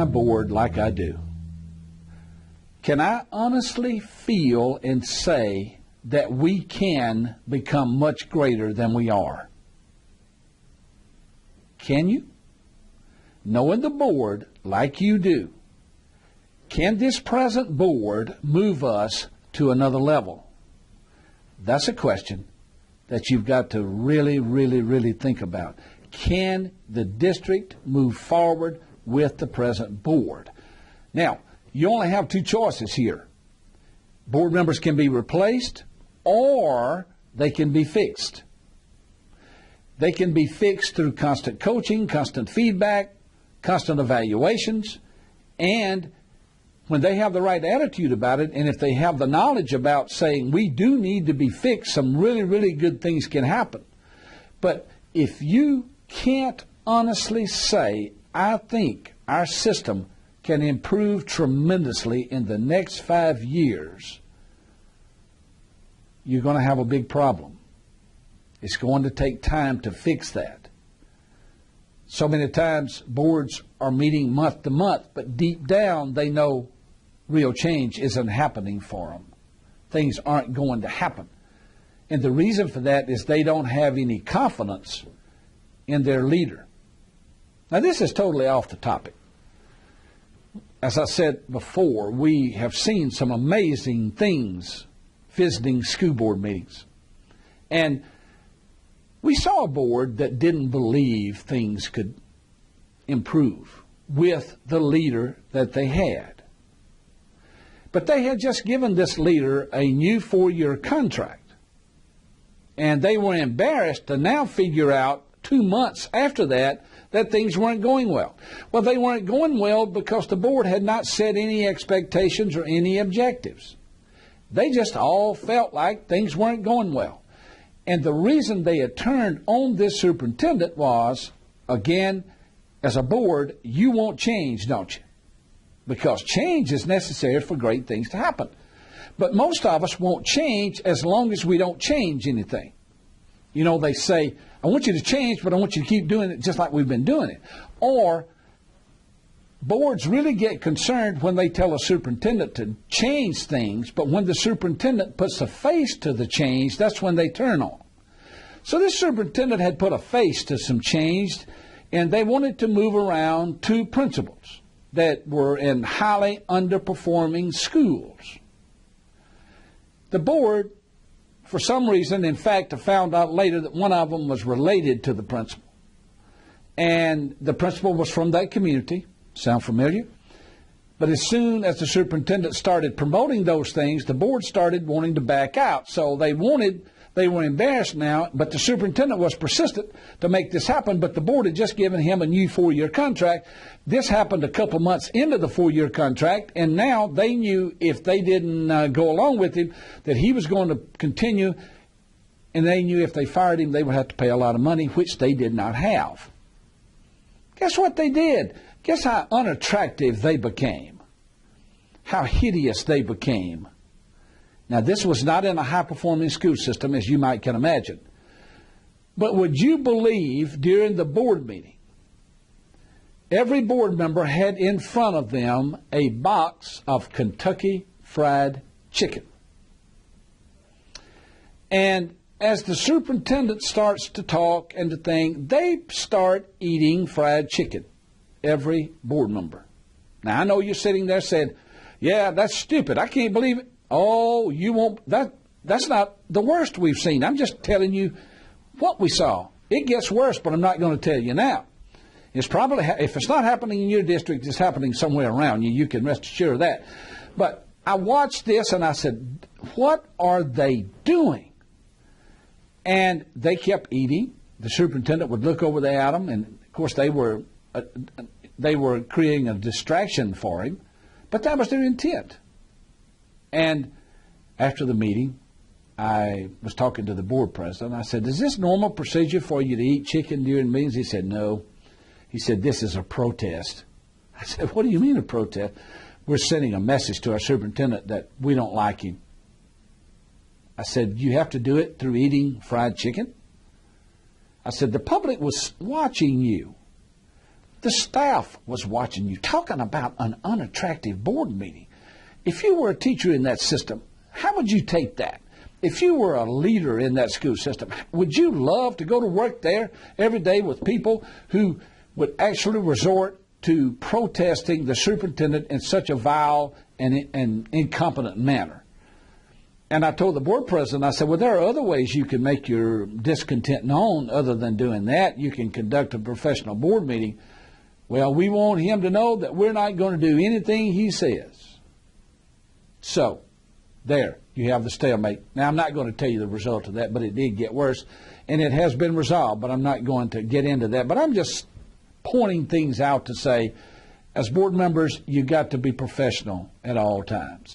my board like I do, can I honestly feel and say that we can become much greater than we are? Can you? Knowing the board like you do, can this present board move us to another level? That's a question that you've got to really, really, really think about. Can the district move forward with the present board? Now, you only have two choices here. Board members can be replaced or they can be fixed. They can be fixed through constant coaching, constant feedback, constant evaluations, and when they have the right attitude about it, and if they have the knowledge about saying we do need to be fixed, some really, really good things can happen. But if you can't honestly say, I think our system can improve tremendously in the next 5 years, you're going to have a big problem. It's going to take time to fix that. So many times boards are meeting month to month, but deep down they know real change isn't happening for them. Things aren't going to happen. And the reason for that is they don't have any confidence in their leader. Now, this is totally off the topic. As I said before, we have seen some amazing things visiting school board meetings. And we saw a board that didn't believe things could improve with the leader that they had. But they had just given this leader a new 4-year contract. And they were embarrassed to now figure out 2 months after that things weren't going well. Well, they weren't going well because the board had not set any expectations or any objectives. They just all felt like things weren't going well. And the reason they had turned on this superintendent was, again, as a board, you want change, don't you? Because change is necessary for great things to happen. But most of us won't change as long as we don't change anything. You know, they say, I want you to change, but I want you to keep doing it just like we've been doing it. Or boards really get concerned when they tell a superintendent to change things, but when the superintendent puts a face to the change, that's when they turn on. So this superintendent had put a face to some change, and they wanted to move around 2 principals that were in highly underperforming schools. The board, for some reason, in fact, I found out later that one of them was related to the principal. And the principal was from that community. Sound familiar? But as soon as the superintendent started promoting those things, the board started wanting to back out. So they were embarrassed now, but the superintendent was persistent to make this happen, but the board had just given him a new 4-year contract. This happened a couple months into the 4-year contract, and now they knew if they didn't go along with him that he was going to continue, and they knew if they fired him, they would have to pay a lot of money, which they did not have. Guess what they did? Guess how unattractive they became, how hideous they became. Now, this was not in a high-performing school system, as you might can imagine. But would you believe during the board meeting, every board member had in front of them a box of Kentucky Fried Chicken. And as the superintendent starts to talk and to think, they start eating fried chicken, every board member. Now, I know you're sitting there saying, yeah, that's stupid. I can't believe it. Oh, you won't. That's not the worst we've seen. I'm just telling you what we saw. It gets worse, but I'm not going to tell you now. It's probably, if it's not happening in your district, it's happening somewhere around you. You can rest assured of that. But I watched this and I said, what are they doing? And they kept eating. The superintendent would look over there at them, and of course they were creating a distraction for him. But that was their intent. And after the meeting, I was talking to the board president. I said, is this normal procedure for you to eat chicken during meetings? He said, no. He said, this is a protest. I said, what do you mean a protest? We're sending a message to our superintendent that we don't like him. I said, you have to do it through eating fried chicken? I said, the public was watching you. The staff was watching you, talking about an unattractive board meeting. If you were a teacher in that system, how would you take that? If you were a leader in that school system, would you love to go to work there every day with people who would actually resort to protesting the superintendent in such a vile and incompetent manner? And I told the board president, I said, well, there are other ways you can make your discontent known other than doing that. You can conduct a professional board meeting. Well, we want him to know that we're not going to do anything he says. So, there, you have the stalemate. Now, I'm not going to tell you the result of that, but it did get worse. And it has been resolved, but I'm not going to get into that. But I'm just pointing things out to say, as board members, you got to be professional at all times.